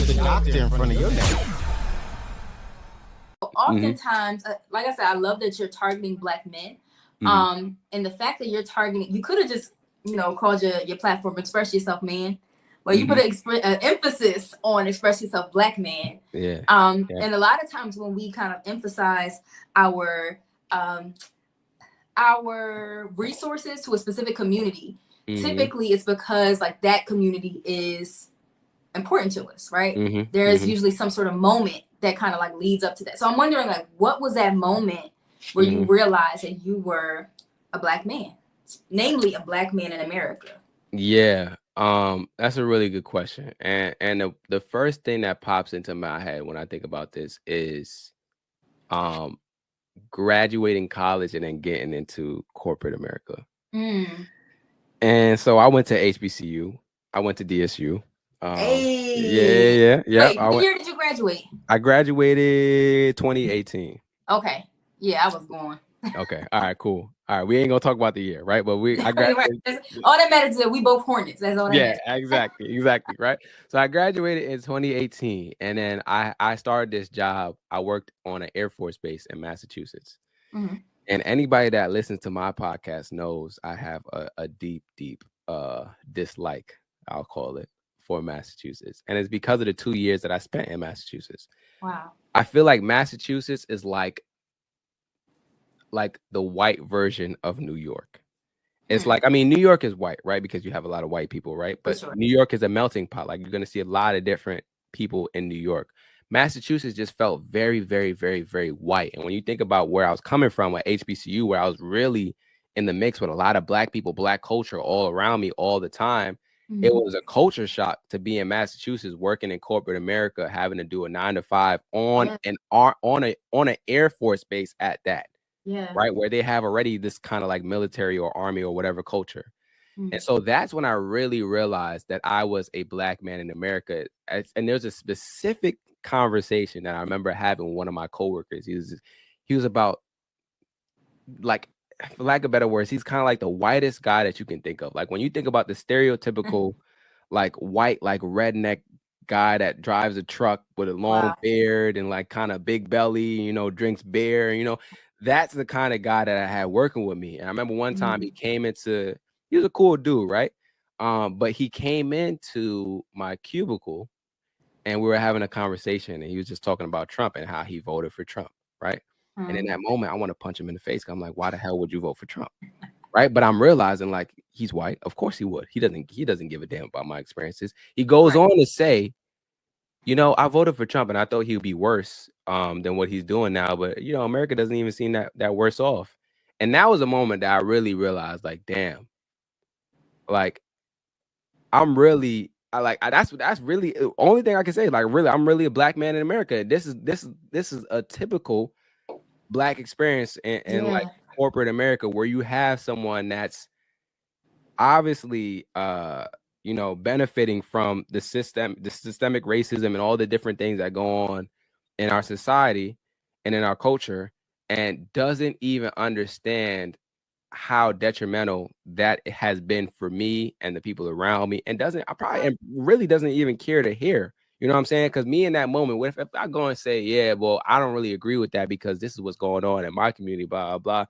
the doctor in front of your name. Oftentimes, like I said, I love that you're targeting Black men. And the fact that you're targeting, you could have just, called your platform Express Yourself Man. Well, you put an emphasis on Express Yourself Black Man. Yeah. And a lot of times when we kind of emphasize our resources to a specific community, typically it's because like that community is important to us, right? There's usually some sort of moment that kind of like leads up to that. So I'm wondering, like, what was that moment where you realized that you were a Black man, namely a Black man in America? Yeah, that's a really good question. And the first thing that pops into my head when I think about this is graduating college and then getting into corporate America. And so I went to HBCU. I went to DSU. Yeah. Wait, what year did you graduate? I graduated 2018. Okay. Yeah, I was born. Okay. All right, cool. All right. We ain't gonna talk about the year, right? But I graduated. All that matters is that we both Hornets. That's all that matters. Exactly. Right. So I graduated in 2018, and then I started this job. I worked on an Air Force base in Massachusetts. And anybody that listens to my podcast knows I have a deep dislike, I'll call it, for Massachusetts. And it's because of the 2 years that I spent in Massachusetts. Wow. I feel like Massachusetts is like the white version of New York. It's like, I mean, New York is white, right? Because you have a lot of white people, right? But New York is a melting pot. Like, you're going to see a lot of different people in New York. Massachusetts just felt very, very, very, very white. And when you think about where I was coming from at HBCU, where I was really in the mix with a lot of Black people, Black culture all around me all the time, it was a culture shock to be in Massachusetts, working in corporate America, having to do a 9-to-5 on an Air Force base at that. Yeah. Right. Where they have already this kind of like military or army or whatever culture. And so that's when I really realized that I was a Black man in America. And there's a specific conversation that I remember having with one of my coworkers. He was about, like, for lack of better words, he's kind of like the whitest guy that you can think of. Like, when you think about the stereotypical like white, like redneck guy that drives a truck with a long beard and like kind of big belly, drinks beer, that's the kind of guy that I had working with me. And I remember one time he was a cool dude, right? But he came into my cubicle and we were having a conversation, and he was just talking about Trump and how he voted for Trump, right? And in that moment, I want to punch him in the face. I'm like, why the hell would you vote for Trump? Right. But I'm realizing, like, he's white. Of course he would. He doesn't give a damn about my experiences. He goes on to say, I voted for Trump and I thought he would be worse than what he's doing now. But, America doesn't even seem that worse off. And that was a moment that I really realized, like, damn, like, that's really the only thing I can say. Like, really, I'm really a Black man in America. This is a typical Black experience in like corporate America, where you have someone that's obviously benefiting from the systemic racism and all the different things that go on in our society and in our culture, and doesn't even understand how detrimental that has been for me and the people around me, and really doesn't even care to hear. You know what I'm saying? Because me in that moment, what if I go and say, yeah, well, I don't really agree with that because this is what's going on in my community, blah, blah, blah.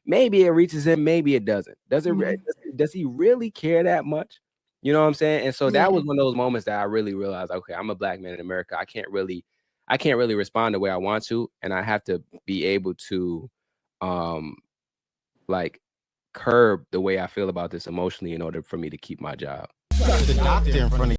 Maybe it reaches him, maybe it doesn't. Does he really care that much? You know what I'm saying? And so that was one of those moments that I really realized, okay, I'm a Black man in America. I can't really respond the way I want to, and I have to be able to like curb the way I feel about this emotionally in order for me to keep my job. The doctor in front of